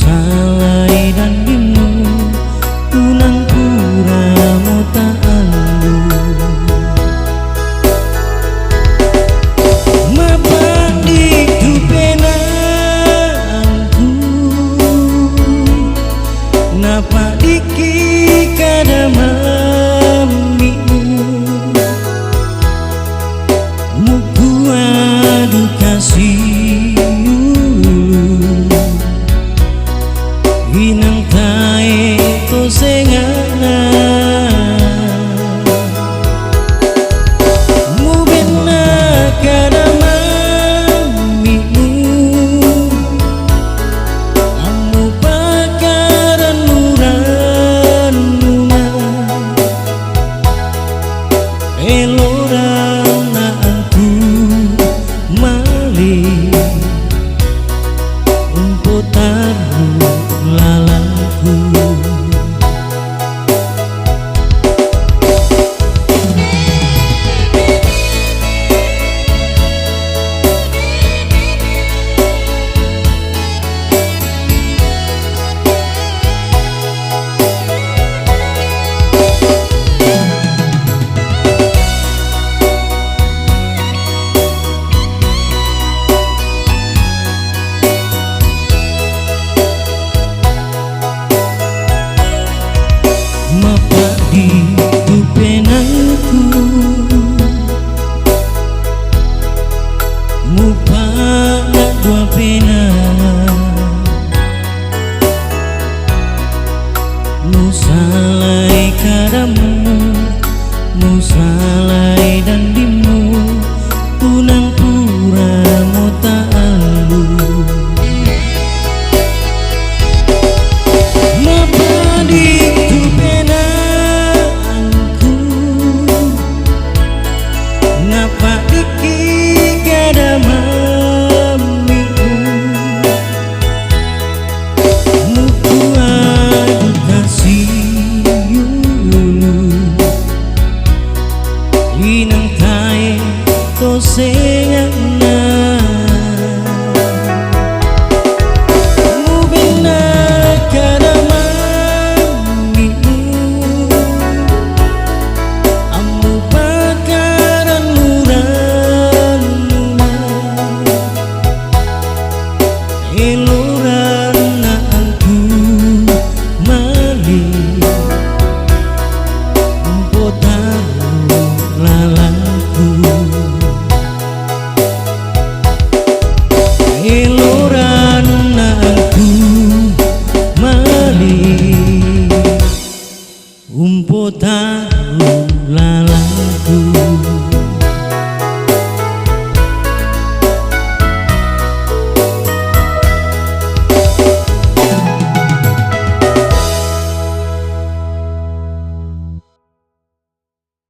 salai dan dimu tunang pura mota alu mapa di dupenangku napa diki kadamamimu muku adu kasih hinang tae to sengana mu bena kadamamimu amu pakaran nuran nuna elorana aku mali umpotaru lalanku mapa di dupenangku mupa nak dua pena musalai kadamu musalai dan dimu tunang pura mota alu mapa di napa iki kadamamimu muku adu kasih hinang tae to sengana mu bena kadamamimu amu pakaran nuran nuna elorana aku mali umpotaru lalanku elorana aku mali umpotaru lalanku